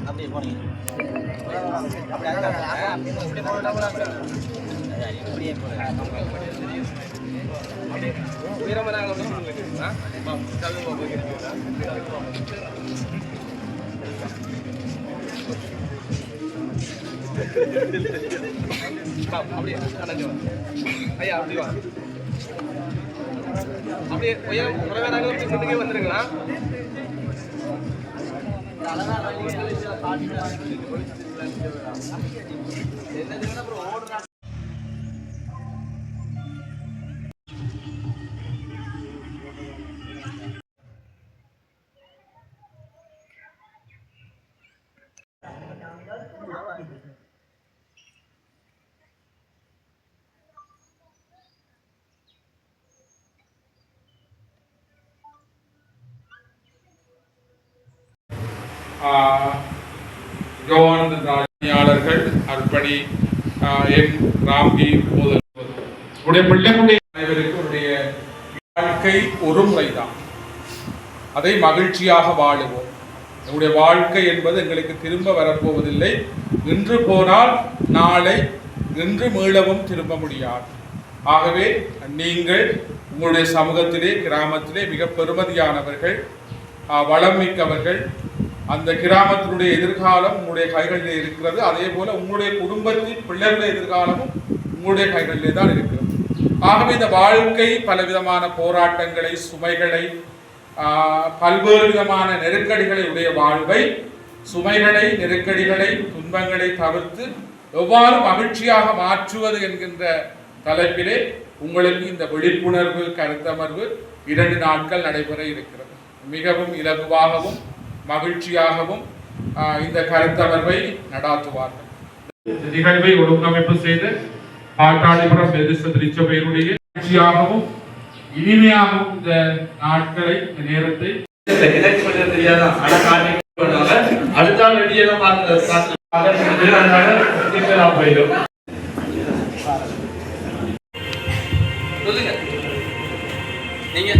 அப்படியே போனீங்க அப்படியே ஐயா அப்படி வா அப்படியே உயரம் வந்துருங்களா கவர்னர்கள் அர்ப்பணி என் ராம்கி முதல் பிள்ளைகளுடைய அனைவருடைய வாழ்க்கை ஒரு முறைதான். அதை மகிழ்ச்சியாக வாழுவோம். நம்முடைய வாழ்க்கை என்பது எங்களுக்கு திரும்ப வரப்போவதில்லை. இன்று போனால் நாளை இன்று மீளவும் திரும்ப முடியாது. ஆகவே நீங்கள் உங்களுடைய சமூகத்திலே கிராமத்திலே மிக பெருமதியானவர்கள், வளம் மிக்கவர்கள். அந்த கிராமத்தினுடைய எதிர்காலம் உங்களுடைய கைகளிலே இருக்கிறது. அதே போல உங்களுடைய குடும்பத்தின் பிள்ளைகளுடைய எதிர்காலமும் உங்களுடைய கைகளிலே தான் இருக்கிறது. ஆகவே இந்த வாழ்க்கை பலவிதமான போராட்டங்களை, சுமைகளை, பல்வேறு விதமான நெருக்கடிகளை உடைய வாழ்வை, சுமைகளை, நெருக்கடிகளை, துன்பங்களை தவிர்த்து எவ்வாறு மகிழ்ச்சியாக மாற்றுவது என்கின்ற தலைப்பிலே உங்களுக்கு இந்த விழிப்புணர்வு கருத்தமர்வு 2 நாட்கள் நடைபெற இருக்கிறது. மிகவும் இலகுவாகவும் மகிழ்ச்சியாகவும் இந்த கருத்தமர்வை நடாத்துவார்கள். நிகழ்வை ஒழுங்கமைப்பு செய்து பாட்டாளிபுரம் மெதிஸ்த திருச்சபையினுடைய மகிழ்ச்சியாகவும் இனிமையாகவும் இந்த நாட்களை, இந்த நேரத்தை அடுத்த சொல்லுங்க. நீங்க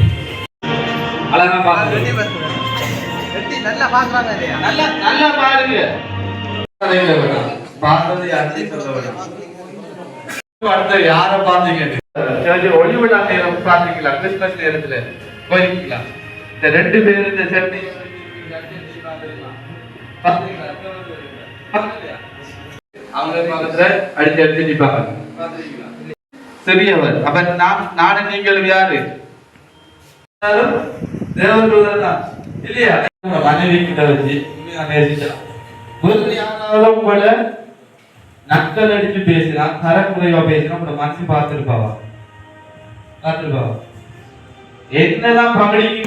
அழகா பாருங்க, நல்லா பாக்குறாங்க இல்லையா? நல்லா பாருங்க. பார்த்தது யாரையும் சொல்ல வேண்டாம். அடுத்த யார பாத்தீங்க? ஒளிவிழா நேரம் பாத்தீங்களா? கிறிஸ்துமஸ் நேரத்துல போயிருக்கீங்களா? இந்த 2 பேரும் இந்த சேர்ந்து அவங்க பக்கத்துல அடிச்சு அடிச்சு நிப்பாங்க. சிறியவர். அப்ப நானும் நீங்களும் யாரு? தேவதூதர் தான் இல்லையா? மனைவிக்கிட்ட வச்சு நேசிக்கலாம். யாராலும் உங்களை நக்கல் அடிச்சு பேசினா, தரக்குறைவா பேசினா உங்களோட மனசு பார்த்துருப்பாவா? என்னதான் பகடிக்கு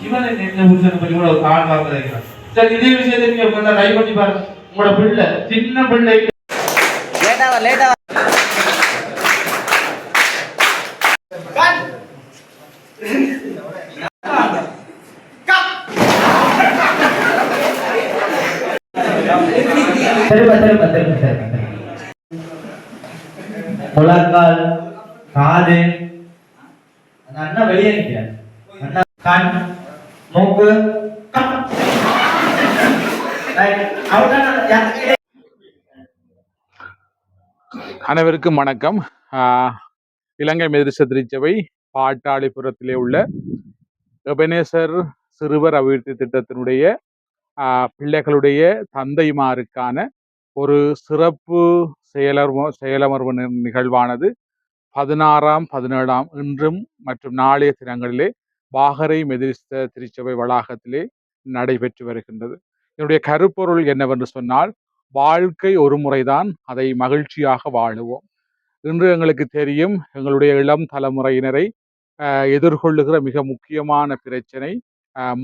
இவன் என்ன புருஷனை பற்றி கூட ஒரு கால் பார்க்கறான். சரி, இதே விஷயத்தை நீங்க கொஞ்சம் ட்ரை பண்ணி பாருங்க. உங்களோட பிள்ளை, சின்ன பிள்ளை லேட்டா முழங்கால், காது, அண்ணா வெளியே நிற்கிறேன். அண்ணா கண், மூக்கு, அனைவருக்கும் வணக்கம். இலங்கை மெதிஸ்த திருச்சபை பாட்டாளிபுரத்திலே உள்ள எபனேசர் சிறுவர் அபிவிருத்தி திட்டத்தினுடைய பிள்ளைகளுடைய தந்தைமாருக்கான ஒரு சிறப்பு செயலமர்வு நிகழ்வானது 16ஆம் 17ஆம் இன்றும் மற்றும் நாளைய தினங்களிலே வாகரை மெதிஸ்த திருச்சபை வளாகத்திலே நடைபெற்று வருகின்றது. என்னுடைய கருப்பொருள் என்னவென்று சொன்னால், வாழ்க்கை ஒரு முறைதான், அதை மகிழ்ச்சியாக வாழுவோம். இன்று எங்களுக்கு தெரியும், எங்களுடைய இளம் தலைமுறையினரை எதிர்கொள்ளுகிற மிக முக்கியமான பிரச்சனை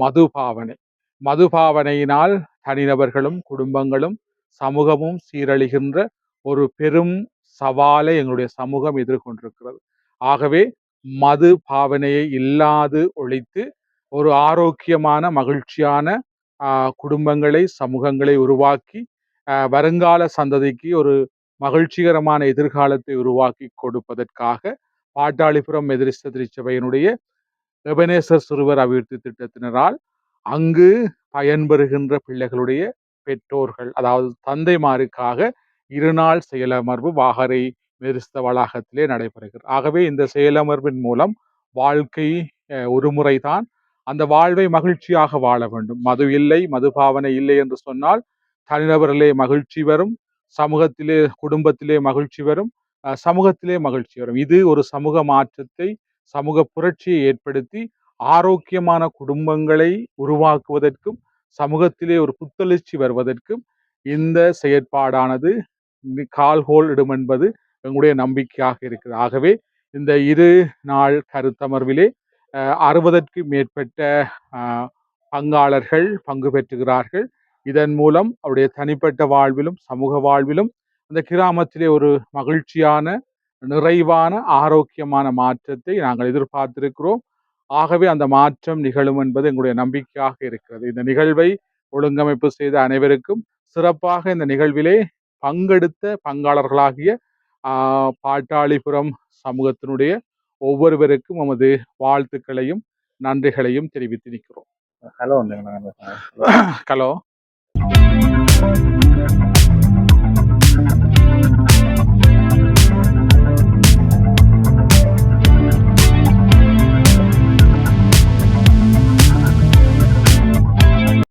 மதுபாவனை. மதுபாவனையினால் தனிநபர்களும் குடும்பங்களும் சமூகமும் சீரழிகின்ற ஒரு பெரும் சவாலை எங்களுடைய சமூகம் எதிர்கொண்டிருக்கிறது. ஆகவே மது பாவனையை இல்லாது ஒழித்து ஒரு ஆரோக்கியமான மகிழ்ச்சியான குடும்பங்களை, சமூகங்களை உருவாக்கி வருங்கால சந்ததிக்கு ஒரு மகிழ்ச்சிகரமான எதிர்காலத்தை உருவாக்கி கொடுப்பதற்காக பாட்டாளிபுரம் மெதிஸ்த திருச்சபையினுடைய எபனேசர் சிறுவர் அபிவிருத்தி திட்டத்தினரால் அங்கு பயன்பெறுகின்ற பிள்ளைகளுடைய பெற்றோர்கள், அதாவது தந்தைமாருக்காக இருநாள் செயலமர்வு வாகரை மெரிஸ்த வளாகத்திலே நடைபெறுகிறது. ஆகவே இந்த செயலமர்வின் மூலம் வாழ்க்கை ஒரு முறைதான், அந்த வாழ்வை மகிழ்ச்சியாக வாழ வேண்டும். மது இல்லை, மதுபாவனை இல்லை என்று சொன்னால் தனிநபரிலே மகிழ்ச்சி வரும், சமூகத்திலே குடும்பத்திலே மகிழ்ச்சி வரும், சமூகத்திலே மகிழ்ச்சி வரும். இது ஒரு சமூக மாற்றத்தை, சமூக புரட்சியை ஏற்படுத்தி ஆரோக்கியமான குடும்பங்களை உருவாக்குவதற்கும் சமூகத்திலே ஒரு புத்தெழுச்சி வருவதற்கும் இந்த செயற்பாடானது கால்கோல் இடும் என்பது எங்களுடைய நம்பிக்கையாக இருக்கிறது. ஆகவே இந்த 2 நாள் கருத்தமர்விலே 60க்கும் மேற்பட்ட பங்காளர்கள் பங்கு பெற்றுகிறார்கள். இதன் மூலம் அவருடைய தனிப்பட்ட வாழ்விலும் சமூக வாழ்விலும் அந்த கிராமத்திலே ஒரு மகிழ்ச்சியான, நிறைவான, ஆரோக்கியமான மாற்றத்தை நாங்கள் எதிர்பார்த்திருக்கிறோம். ஆகவே அந்த மாற்றம் நிகழும் என்பது எங்களுடைய நம்பிக்கையாக இருக்கிறது. இந்த நிகழ்வை ஒழுங்கமைப்பு செய்த அனைவருக்கும், சிறப்பாக இந்த நிகழ்விலே பங்கெடுத்த பங்காளர்களாகிய பாட்டாளிபுரம் சமூகத்தினுடைய ஒவ்வொருவருக்கும் நமது வாழ்த்துக்களையும் நன்றிகளையும் தெரிவித்து நிற்கிறோம். ஹலோ.